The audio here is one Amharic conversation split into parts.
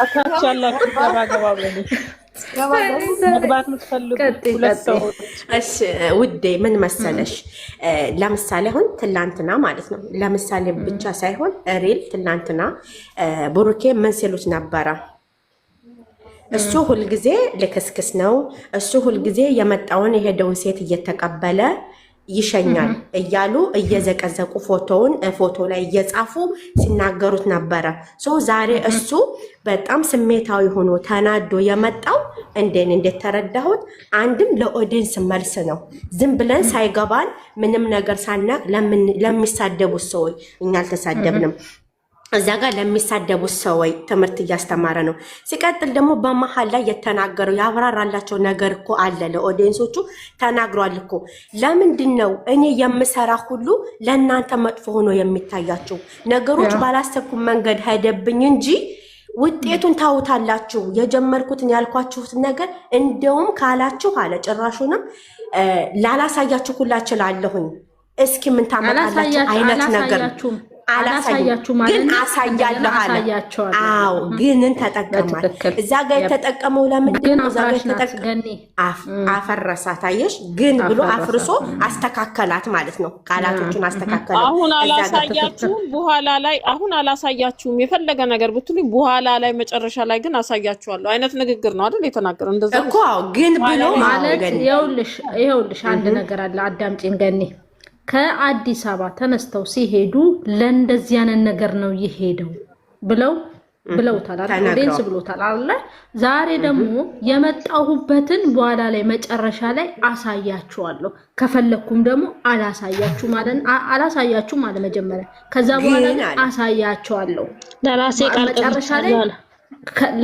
አታች ያላችሁ ገባ በሉ መግባት የምትፈልጉ ሁለት ሰዎች። እሺ ውዴ ምን መሰለሽ፣ ለምሳሌ አሁን ትላንትና ማለት ነው፣ ለምሳሌ ብቻ ሳይሆን ሪል ትላንትና ብሩኬ ምን ሲሉት ነበረ? እሱ ሁልጊዜ ልክስክስ ነው፣ እሱ ሁልጊዜ የመጣውን የሄደውን ሴት እየተቀበለ ይሸኛል እያሉ እየዘቀዘቁ ፎቶ ላይ እየጻፉ ሲናገሩት ነበረ። ዛሬ እሱ በጣም ስሜታዊ ሆኖ ተናዶ የመጣው እንዴት ተረዳሁት? አንድም ለኦዲየንስ መልስ ነው። ዝም ብለን ሳይገባን ምንም ነገር ሳናቅ ለሚሳደቡት ሰዎች እኛ አልተሳደብንም። እዛ ጋር ለሚሳደቡት ሰዎች ትምህርት እያስተማረ ነው። ሲቀጥል ደግሞ በመሀል ላይ የተናገረው ያብራራላቸው ነገር እኮ አለ። ለኦዲየንሶቹ ተናግሯል እኮ። ለምንድን ነው እኔ የምሰራ ሁሉ ለእናንተ መጥፎ ሆኖ የሚታያችሁ? ነገሮች ባላሰብኩት መንገድ ሄደብኝ እንጂ ውጤቱን ታውታላችሁ። የጀመርኩትን ያልኳችሁትን ነገር እንደውም ካላችሁ አለ ጭራሹንም ላላሳያችሁ ሁላ እችላለሁኝ። እስኪ ምን ታመጣላችሁ አይነት ነገር አላሳያችሁ ማለት ግን አሳያለሁ አለ። አዎ ግንን ተጠቀማል። እዛ ጋር የተጠቀመው ለምንድን ነው? እዛ ጋር የተጠቀመው አፈረሳት። አየሽ ግን ብሎ አፍርሶ አስተካከላት ማለት ነው። ቃላቶቹን አስተካከለ። አሁን አላሳያችሁም፣ በኋላ ላይ አሁን አላሳያችሁም የፈለገ ነገር ብትሉኝ በኋላ ላይ መጨረሻ ላይ ግን አሳያችኋለሁ አይነት ንግግር ነው አይደል የተናገረው? እንደዛ እኮ ግን ብሎ ማለት ይኸውልሽ አንድ ነገር አለ። አዳምጪኝ ገኒ ከአዲስ አበባ ተነስተው ሲሄዱ ለእንደዚህ አይነት ነገር ነው የሄደው ብለውታል አይደል? ኦዲየንስ ብሎታል አይደል? ዛሬ ደግሞ የመጣሁበትን በኋላ ላይ መጨረሻ ላይ አሳያችኋለሁ፣ ከፈለኩም ደግሞ አላሳያችሁም ማለት መጀመሪያ፣ ከዛ በኋላ አሳያችኋለሁ።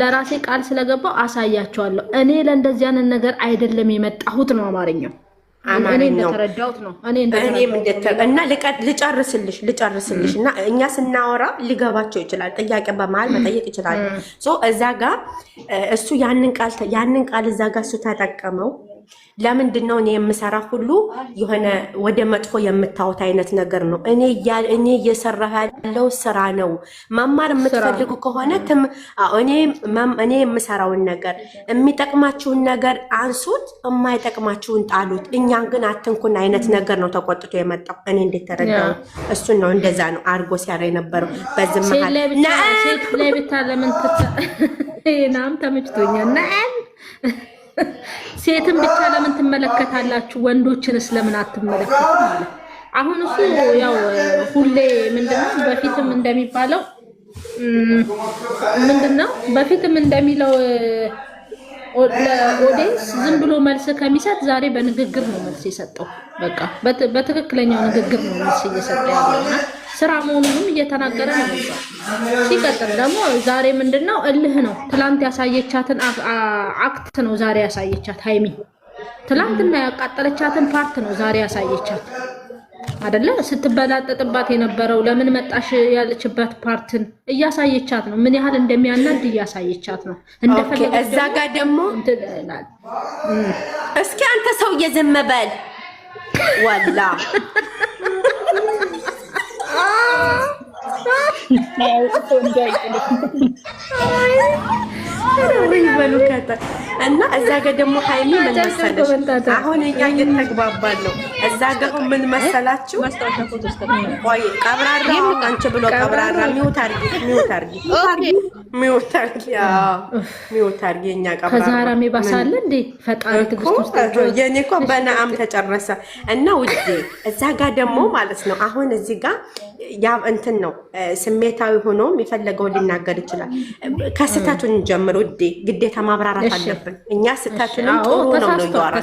ለራሴ ቃል ስለገባው አሳያችኋለሁ። እኔ ለእንደዚህ አይነት ነገር አይደለም የመጣሁት ነው አማርኛው። እኔ እንደተረዳሁት ነው። እና ልጨርስልሽ እና እኛ ስናወራ ሊገባቸው ይችላል። ጥያቄ በመሀል መጠየቅ ይችላል። እዛ ጋር እሱ ያንን ቃል እዛ ጋር እሱ ተጠቀመው። ለምንድን ነው እኔ የምሰራ ሁሉ የሆነ ወደ መጥፎ የምታወት አይነት ነገር ነው? እኔ እየሰራ ያለው ስራ ነው። መማር የምትፈልጉ ከሆነ እኔ የምሰራውን ነገር የሚጠቅማችሁን ነገር አንሱት፣ የማይጠቅማችሁን ጣሉት። እኛን ግን አትንኩን አይነት ነገር ነው ተቆጥቶ የመጣው። እኔ እንዴት ተረዳው? እሱን ነው እንደዛ ነው አርጎ ሲያራ የነበረው። በዚህ መሃል ሴት ላይ ብቻ ለምን ናም ተመችቶኛል። ሴትን ብቻ ለምን ትመለከታላችሁ? ወንዶችንስ ለምን አትመለከቱም? ማለት አሁን እሱ ያው ሁሌ ምንድነው በፊትም እንደሚባለው በፊትም እንደሚለው ለኦዲየንስ ዝም ብሎ መልስ ከሚሰጥ ዛሬ በንግግር ነው መልስ የሰጠው። በቃ በትክክለኛው ንግግር ነው መልስ እየሰጠ ያለውና ስራ መሆኑንም እየተናገረ ነው። ሲቀጥል ደግሞ ዛሬ ምንድነው እልህ ነው። ትላንት ያሳየቻትን አክት ነው ዛሬ ያሳየቻት። ሃይሚ ትላንትና ያቃጠለቻትን ፓርት ነው ዛሬ ያሳየቻት አይደለ? ስትበላጠጥባት የነበረው ለምን መጣሽ ያለችበት ፓርትን እያሳየቻት ነው። ምን ያህል እንደሚያናድ እያሳየቻት ነው። እንደፈለገ እዛ ጋር ደግሞ እስኪ አንተ ሰው ዝም በል ወላ እና እዛ ጋር ደግሞ ሃይሚ ምን መሰለሽ፣ አሁን እኛ እየተግባባን ነው። እዛ ጋር ምን መሰላችሁ፣ ቆይ ቀብራራው አንቺ ብሎ ቀብራራ ሚውት አርጊ እኛ ቀብራራ ከዛራ የሚባሳል እንዴ ፈጣሪ ትግስት ውስጥ የኔ እኮ በነአም ተጨረሰ። እና ውዴ እዛ ጋር ደግሞ ማለት ነው አሁን እዚህ ጋር ያ እንትን ነው ስሜታዊ ሆኖ የፈለገው ሊናገር ይችላል። ከስተቱን ጀምሮ ውዴ ግዴታ ማብራራት አለብን እኛ። ስተቱንም ጥሩ ነው ይወራ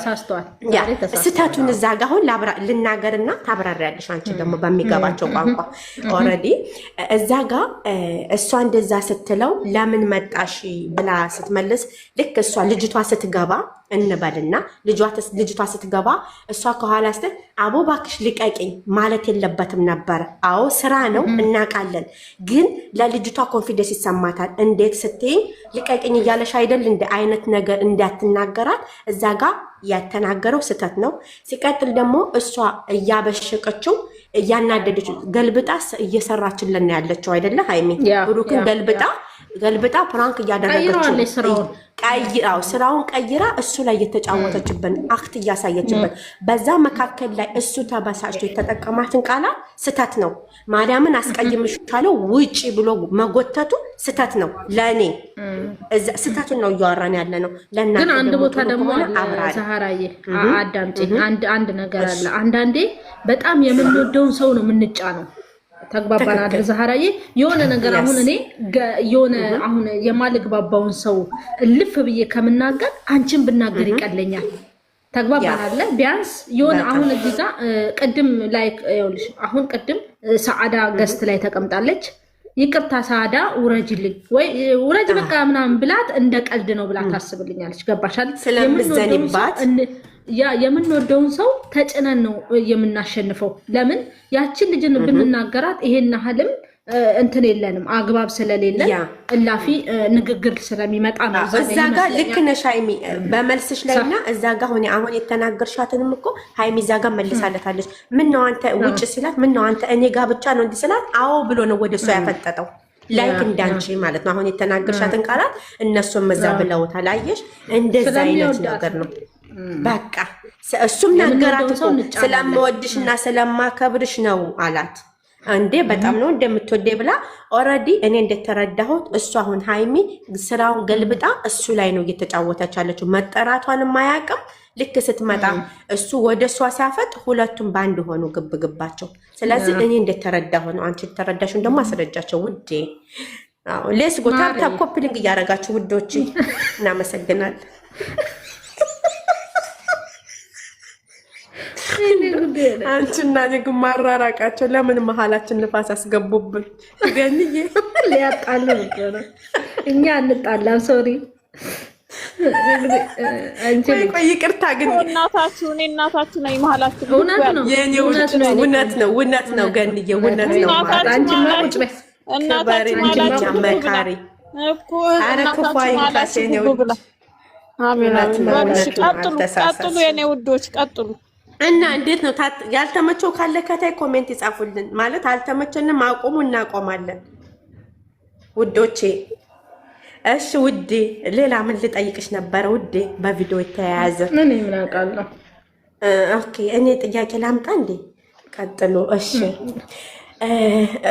ስተቱን እዛ ጋር አሁን ልናገርና ታብራሪያለሽ አንቺ ደግሞ በሚገባቸው ቋንቋ። ኦልሬዲ እዛ ጋር እሷ እንደዛ ስትለው ለምን መጣሽ ብላ ስትመልስ ልክ እሷ ልጅቷ ስትገባ እንበልና ልጅቷ ስትገባ እሷ ከኋላ ስትል አቦ ባክሽ ልቀቂኝ ማለት የለበትም ነበር። አዎ ስራ ነው እናውቃለን፣ ግን ለልጅቷ ኮንፊደንስ ይሰማታል። እንዴት ስትይኝ ልቀቂኝ እያለሽ አይደል እንደ አይነት ነገር እንዳትናገራት እዛ ጋር ያተናገረው ስተት ነው። ሲቀጥል ደግሞ እሷ እያበሸቀችው እያናደደችው ገልብጣ እየሰራችልን ያለችው አይደለ ሃይሚ ብሩክን ገልብጣ ገልብጣ ፕራንክ እያደረገችው ስራውን ቀይራ እሱ ላይ የተጫወተችብን አክት እያሳየችብን፣ በዛ መካከል ላይ እሱ ተበሳጭቶ የተጠቀማትን ቃላት ስተት ነው። ማርያምን አስቀይምሻለሁ ውጪ ብሎ መጎተቱ ስተት ነው። ለእኔ ስተቱን ነው እያወራን ያለ ነው። ግን አንድ ቦታ ደግሞ ዛህራዬ አዳምጪኝ፣ አንድ ነገር አለ። አንዳንዴ በጣም የምንወደውን ሰው ነው የምንጫ ነው። ተግባባን አይደል ዛህራዬ? የሆነ ነገር አሁን እኔ የሆነ አሁን የማልግባባውን ሰው እልፍ ብዬ ከምናገር አንቺን ብናገር ይቀለኛል። ተግባባን አይደል? ቢያንስ የሆነ አሁን እዚህ ጋር ቅድም ላይ ይኸውልሽ፣ አሁን ቅድም ሰዓዳ ገስት ላይ ተቀምጣለች። ይቅርታ ሰዓዳ ውረጅልኝ ወይ ውረጅ በቃ ምናምን ብላት እንደ ቀልድ ነው ብላ ታስብልኛለች። ገባሻል? ስለምዘንባት የምንወደውን ሰው ተጭነን ነው የምናሸንፈው። ለምን ያችን ልጅን ብንናገራት ይሄን ያህልም እንትን የለንም፣ አግባብ ስለሌለን እላፊ ንግግር ስለሚመጣ ነው። እዛ ጋር ልክ ነሽ ሃይሚ በመልስሽ ላይና እዛ ጋር አሁን የተናገርሻትንም እኮ ሃይሚ እዛ ጋር መልሳለታለች። ምን ነው አንተ ውጭ ሲላት ምን ነው አንተ እኔ ጋር ብቻ ነው እንዲህ ስላት አዎ ብሎ ነው ወደ እሷ ያፈጠጠው። ላይክ እንዳንቺ ማለት ነው። አሁን የተናገርሻትን ቃላት እነሱም እዛ ብለውታል። አየሽ እንደዛ አይነት ነገር ነው። በቃ እሱም ነገራት እኮ ስለምወድሽና ስለማከብርሽ ነው አላት። እንዴ በጣም ነው እንደምትወደ ብላ ኦልሬዲ እኔ እንደተረዳሁት እሱ አሁን ሃይሚ ስራውን ገልብጣ እሱ ላይ ነው እየተጫወተች ያለችው። መጠራቷንም አያውቅም። ልክ ስትመጣ እሱ ወደ እሷ ሲያፈጥ ሁለቱም ባንድ ሆኑ ግብግባቸው። ስለዚህ እኔ እንደተረዳሁ ነው። አንቺ ተረዳሽን ደግሞ አስረጃቸው ውዴ። ሌስ ጎታ ኮፒሊንግ እያደረጋችሁ ውዶች እናመሰግናለን። አንቺና እኔ ግን ማራራቃቸው ለምን መሀላችን ንፋስ አስገቡብን? ገንዬ ሊያጣሉ ነው። እኛ እንጣላም። ሶሪ ቆይ ይቅርታ። ግን እናታችሁ ነኝ መሀላችሁ። እውነት ነው ገንዬ፣ እውነት ነው። አንቺ ማቁጭ በይ እናታችሁ ማላችሁ መካሪ እኮ እናታችሁ ማላችሁ ብላ። አሜን አሜን። ቀጥሉ የኔ ውዶች ቀጥሉ። እና እንዴት ነው ያልተመቸው ካለ ከታይ ኮሜንት ይጻፉልን። ማለት አልተመቸንም አቆሙ፣ እናቆማለን ውዶቼ። እሺ ውዴ፣ ሌላ ምን ልጠይቅሽ ነበረ ውዴ? በቪዲዮ የተያያዘ ምን አውቃለሁ። ኦኬ እኔ ጥያቄ ላምጣ እንዴ? ቀጥሉ። እሺ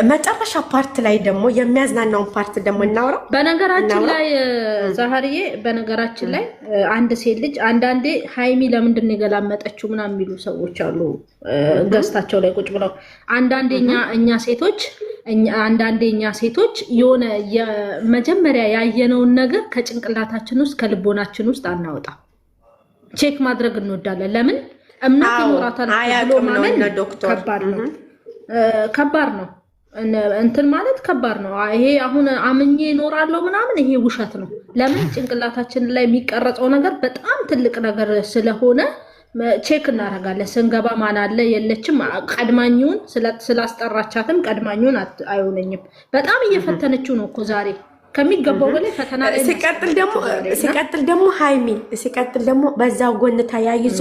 መጨረሻ ፓርት ላይ ደግሞ የሚያዝናናውን ፓርት ደግሞ እናውራ። በነገራችን ላይ ዛህርዬ፣ በነገራችን ላይ አንድ ሴት ልጅ አንዳንዴ ሃይሚ ለምንድን ነው የገላመጠችው ምናምን የሚሉ ሰዎች አሉ ገዝታቸው ላይ ቁጭ ብለው። አንዳንዴ እኛ ሴቶች የሆነ የመጀመሪያ ያየነውን ነገር ከጭንቅላታችን ውስጥ ከልቦናችን ውስጥ አናወጣ። ቼክ ማድረግ እንወዳለን። ለምን እምነት ይኖራታል ብሎ ማመን ከባድ ነው። እንትን ማለት ከባድ ነው። ይሄ አሁን አምኜ እኖራለሁ ምናምን ይሄ ውሸት ነው። ለምን ጭንቅላታችን ላይ የሚቀረጸው ነገር በጣም ትልቅ ነገር ስለሆነ ቼክ እናደርጋለን። ስንገባ ማን አለ የለችም። ቀድማኙን ስላስጠራቻትም ቀድማኙን አይሆነኝም። በጣም እየፈተነችው ነው እኮ ዛሬ ከሚገባው በላይ ፈተና ላይ። ሲቀጥል ደግሞ በዛው ጎን ተያይዞ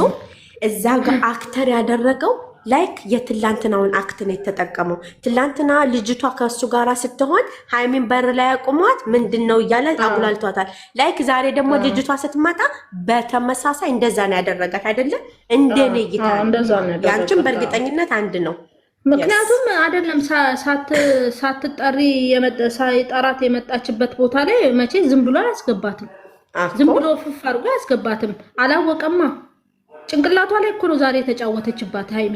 እዛ ጋር አክተር ያደረገው ላይክ የትላንትናውን አክት ነው የተጠቀመው። ትላንትና ልጅቷ ከሱ ጋራ ስትሆን ሃይሚን በር ላይ አቁሟት ምንድነው እያለ አጉላልቷታል። ላይክ ዛሬ ደግሞ ልጅቷ ስትመጣ በተመሳሳይ እንደዛ ነው ያደረጋት አይደለም? እንደኔ እይታ ያንቺም በእርግጠኝነት አንድ ነው። ምክንያቱም አይደለም ሳትጠሪ ሳይጠራት የመጣችበት ቦታ ላይ መቼ ዝም ብሎ አያስገባትም። ዝም ብሎ ፍፍ አድርጎ አያስገባትም። አላወቀማ። ጭንቅላቷ ላይ እኮ ነው ዛሬ የተጫወተችባት ሃይሚ።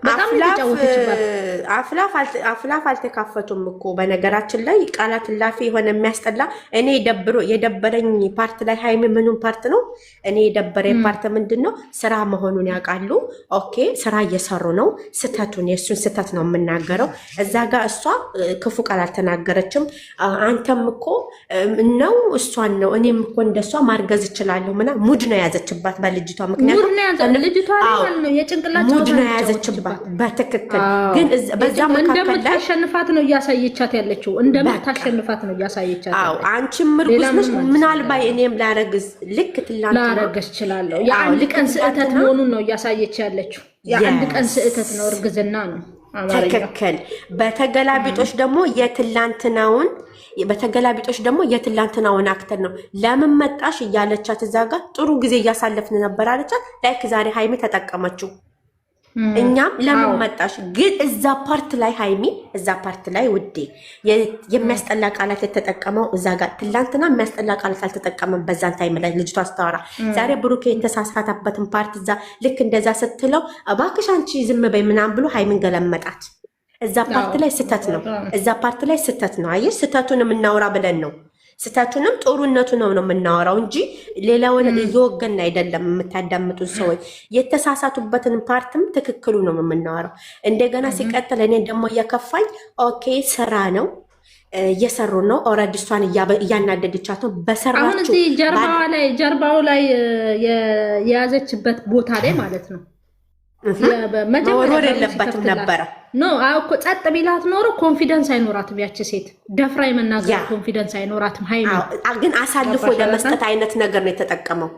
በጣም የተጫወተችባት። አፍላፍ አልተካፈቱም እኮ በነገራችን ላይ ቃላት ላፊ የሆነ የሚያስጠላ። እኔ የደበረኝ ፓርት ላይ ሃይሚ ምኑን ፓርት ነው? እኔ የደበረኝ ፓርት ምንድን ነው? ስራ መሆኑን ያውቃሉ። ኦኬ ስራ እየሰሩ ነው። የእሱን ስተት ነው የምናገረው። እዛ ጋር እሷ ክፉ ቃል አልተናገረችም። አንተም እኮ ነው እሷን ነው እኔም እኮ እንደሷ ማርገዝ እችላለሁ ምናምን ሙድ ነው የያዘችባት በልጅቷ ምክንያት። ሙድ ነው የያዘችባት በትክክል። ግን በዛ መካከል ላይ እንደምታሸንፋት ነው እያሳየቻት ያለችው። እንደምታሸንፋት ነው እያሳየቻት። አዎ አንቺም ምርጉዝ ነሽ። ምናልባት እኔም ላረግዝ ልክ ላረግዝ እችላለሁ። የአንድ ቀን ስህተት መሆኑን ነው እያሳየች ያለችው። የአንድ ቀን ስህተት ነው፣ እርግዝና ነው። ትክክል። በተገላቢጦች ደግሞ የትላንትናውን አክተር ነው ለምን መጣሽ እያለቻት እዛ ጋር ጥሩ ጊዜ እያሳለፍን ነበር አለቻት። ላይክ ዛሬ ሃይሚ ተጠቀመችው። እኛም ለምን መጣሽ ግን እዛ ፓርት ላይ ሃይሚ እዛ ፓርት ላይ ውዴ የሚያስጠላ ቃላት የተጠቀመው እዛ ጋር ትላንትና የሚያስጠላ ቃላት አልተጠቀመም። በዛን ታይም ላይ ልጅቷ አስተዋራ ዛሬ ብሩኬ የተሳሳተበትን ፓርት እዛ ልክ እንደዛ ስትለው እባክሽ አንቺ ዝም በይ ምናምን ብሎ ሃይሚን ገለመጣት። እዛ ፓርት ላይ ስተት ነው። እዛ ፓርት ላይ ስተት ነው። አየሽ ስተቱን የምናወራ ብለን ነው ስተቱንም ጥሩነቱ ነው የምናወራው እንጂ ሌላውን እየወገን አይደለም። የምታዳምጡት ሰዎች የተሳሳቱበትን ፓርትም ትክክሉ ነው የምናወራው። እንደገና ሲቀጥል እኔ ደግሞ እየከፋኝ ኦኬ ስራ ነው እየሰሩ ነው። ኦልሬዲ እሷን እያናደደቻት ነው በሰራችሁ። አሁን እዚህ ጀርባው ላይ የያዘችበት ቦታ ላይ ማለት ነው መወርወር የለበትም ነበረ። ኖ እኮ ጸጥ ቢላት ኖሮ ኮንፊደንስ አይኖራትም። ያቺ ሴት ደፍራ የመናገር ኮንፊደንስ አይኖራትም። ሃይሚ ግን አሳልፎ ለመስጠት አይነት ነገር ነው የተጠቀመው።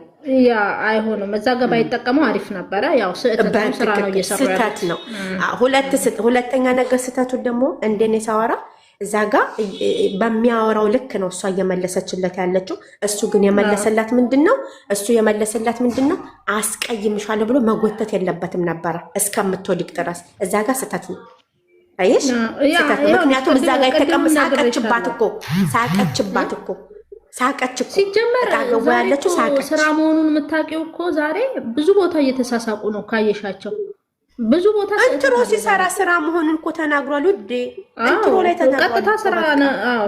ያ አይሆንም። እዛ ጋር ባይጠቀመው አሪፍ ነበረ። ያው ስራ ነው እየሰራ ያለው። ሁለተኛ ነገር ስህተቱ ደግሞ እንደኔ ሳወራ እዛ ጋር በሚያወራው ልክ ነው እሷ እየመለሰችለት ያለችው። እሱ ግን የመለሰላት ምንድነው? አስቀይምሻለሁ ብሎ መጎተት የለበትም ነበረ እስከምትወድቅ ድረስ። እዛ ጋር ስህተት ነው። አየሽ ስህተት ነው። ምክንያቱም እዛ ጋር የተቀመጠ ሳቀችባት እኮ ሲጀመር ያለችው ስራ መሆኑን የምታውቂው እኮ ዛሬ ብዙ ቦታ እየተሳሳቁ ነው ካየሻቸው። ብዙ ቦታ እንትሮ ሲሰራ ስራ መሆኑን እኮ ተናግሯል። ውዴ እንትሮ ላይ ተናግሯል። ቀጥታ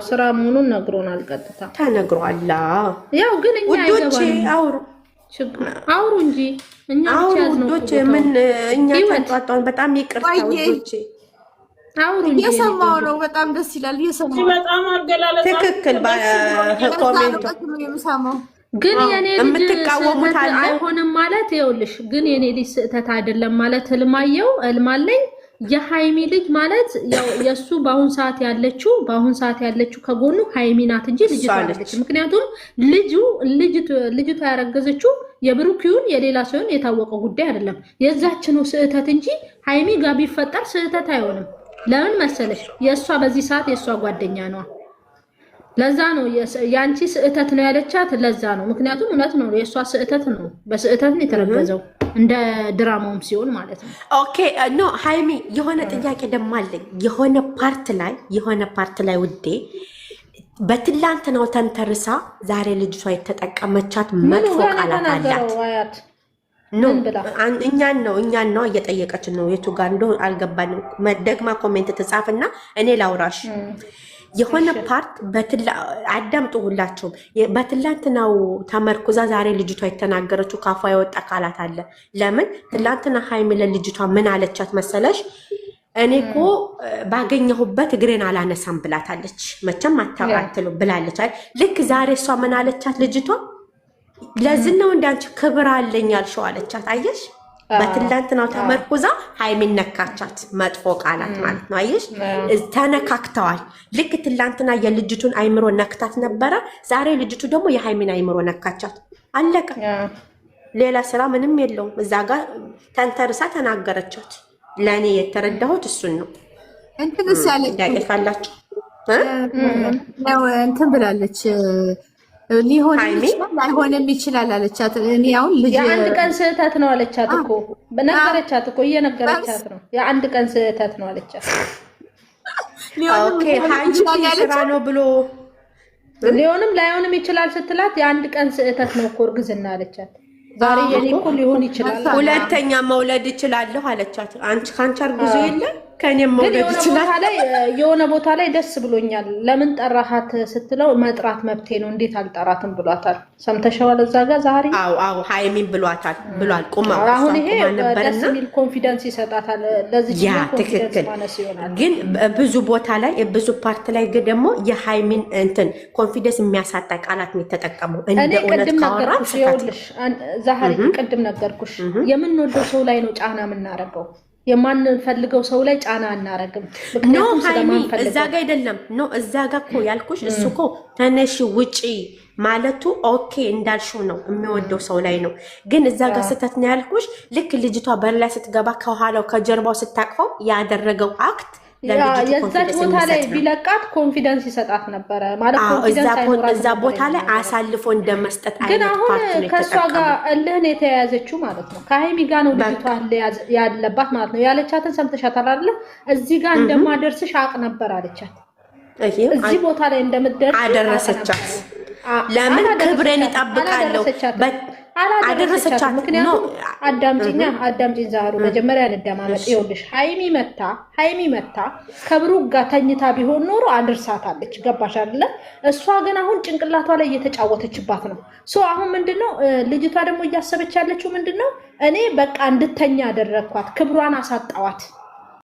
ስራ መሆኑን ነግሮናል። ቀጥታ ተናግሯል። ያው ግን እኛ ውዶቼ አውሩ እንጂ እኛ ውዶቼ ምን እኛ ተንጧጧን። በጣም ይቅርታ ውዶቼ አውሩ እንጂ እየሰማሁ ነው። በጣም ደስ ይላል። እየሰማሁ በጣም አገላለጽ ትክክል ኮሜንት የምሰማው ግን የኔ ልጅ አይሆንም ማለት ይኸውልሽ፣ ግን የኔ ልጅ ስህተት አይደለም ማለት ህልማለኝ። የሃይሚ ልጅ ማለት ያው የሱ በአሁን ሰዓት ያለችው ከጎኑ ሃይሚ ናት እንጂ ልጅቷ አይደለች። ምክንያቱም ልጅቷ ያረገዘችው የብሩክዩን የሌላ ሰውን የታወቀ ጉዳይ አይደለም። የዛች ነው ስህተት እንጂ ሃይሚ ጋር ቢፈጠር ስህተት አይሆንም። ለምን መሰለሽ? የሷ በዚህ ሰዓት የሷ ጓደኛ ነው። ለዛ ነው ያንቺ ስህተት ነው ያለቻት። ለዛ ነው ምክንያቱም እውነት ነው የሷ ስህተት ነው። በስህተት ነው የተረገዘው እንደ ድራማውም ሲሆን ማለት ነው። ኦኬ ኖ ሃይሚ የሆነ ጥያቄ ደግሞ አለኝ። የሆነ ፓርት ላይ ውዴ በትላንትናው ተንተርሳ ዛሬ ልጅቷ የተጠቀመቻት መጥፎ ቃላት አላት። ኖ እኛን ነው እየጠየቀች ነው። የቱ ጋር እንደው አልገባንም። ደግማ ኮሜንት ትጻፍና እኔ ላውራሽ። የሆነ ፓርት አዳምጡ ሁላችሁም። በትላንትናው ተመርኩዛ ዛሬ ልጅቷ የተናገረችው ካፏ የወጣ ቃላት አለ። ለምን ትላንትና ሃይሚ ለልጅቷ ምን አለቻት መሰለሽ? እኔ እኮ ባገኘሁበት እግሬን አላነሳም ብላታለች። መቼም አታውቃትሉ ብላለች። ልክ ዛሬ እሷ ምን አለቻት ልጅቷ? ለዚህ ነው እንዳንቺ ክብር አለኝ ያልሽው አለቻት። አየሽ በትላንትናው ተመርኩዛ ሃይሚን ነካቻት። መጥፎ ቃላት ማለት ነው። አየሽ ተነካክተዋል። ልክ ትላንትና የልጅቱን አይምሮ ነክታት ነበረ። ዛሬ ልጅቱ ደግሞ የሃይሚን አይምሮ ነካቻት። አለቀ። ሌላ ስራ ምንም የለውም። እዛ ጋር ተንተርሳ ተናገረቻት። ለእኔ የተረዳሁት እሱን ነው። እንትንስ ያለች ካላችሁ እንትን ብላለች ሊሆን ይችላል ላይሆንም ይችላል አለቻት። እኔ አሁን ልጅ የአንድ ቀን ስህተት ነው አለቻት እኮ በነገረቻት እኮ እየነገረቻት ነው። የአንድ ቀን ስህተት ነው አለቻት። ኦኬ ሃይጂ ስራ ነው ብሎ ሊሆንም ላይሆንም ይችላል ስትላት የአንድ ቀን ስህተት ነው እኮ እርግዝና አለቻት። ዛሬ የኔ እኮ ሊሆን ይችላል ሁለተኛ መውለድ ይችላለሁ አለቻት። አንቺ ካንቺ አርግዞ የለ ከኔም መውለድ ይችላል። የሆነ ቦታ ላይ ደስ ብሎኛል። ለምን ጠራሃት ስትለው መጥራት መብቴ ነው እንዴት አልጠራትም ብሏታል። ሰምተሻዋል? እዛ ጋር ዛሬ አው ሃይሚን ብሏል። ቁማ አሁን ይሄ ደስ የሚል ኮንፊደንስ ይሰጣታል። ለዚህ ትክክል። ግን ብዙ ቦታ ላይ ብዙ ፓርት ላይ ደግሞ የሃይሚን እንትን ኮንፊደንስ የሚያሳጣ ቃላት ነው የተጠቀመው። እንደ እውነት ካወራሽ ዛሬ ቅድም ነገርኩሽ የምንወደው ሰው ላይ ነው ጫና የምናረገው። የማንፈልገው ሰው ላይ ጫና አናረግም። ኖ ሃይሚ እዛ ጋ አይደለም። ኖ እዛ ጋ እኮ ያልኩሽ እሱ እኮ ተነሽ ውጪ ማለቱ ኦኬ እንዳልሽው ነው፣ የሚወደው ሰው ላይ ነው። ግን እዛ ጋር ስህተት ነው ያልኩሽ። ልክ ልጅቷ በር ላይ ስትገባ ከኋላው ከጀርባው ስታቅፈው ያደረገው አክት የዛች ቦታ ላይ ቢለቃት ኮንፊደንስ ይሰጣት ነበረ ማለት እዛ ቦታ ላይ አሳልፎ እንደመስጠት አይነት ፓርት ነው። ከሷ ጋር እልህን የተያያዘችው ማለት ነው። ከሀይሚ ጋር ነው ልጅቷ ያለባት ማለት ነው። ያለቻትን ሰምተሻታል አይደለ? እዚህ ጋር እንደማደርስሽ አቅ ነበር አለቻት። እዚህ ቦታ ላይ እንደምትደርስ አደረሰቻት። ለምን ክብሬን ይጠብቃለሁ አደረሰቻት። ምክንያቱም አዳምጪኝ ዛሩ መጀመሪያ እንደማመጥ ይኸውልሽ፣ ሃይሚ መታ ከብሩክ ጋር ተኝታ ቢሆን ኖሮ አድርሳታለች። ገባሽ አይደለ? እሷ ግን አሁን ጭንቅላቷ ላይ እየተጫወተችባት ነው። አሁን ምንድነው ልጅቷ ደግሞ እያሰበች ያለችው ምንድነው? እኔ በቃ እንድተኛ አደረኳት፣ ክብሯን አሳጣዋት።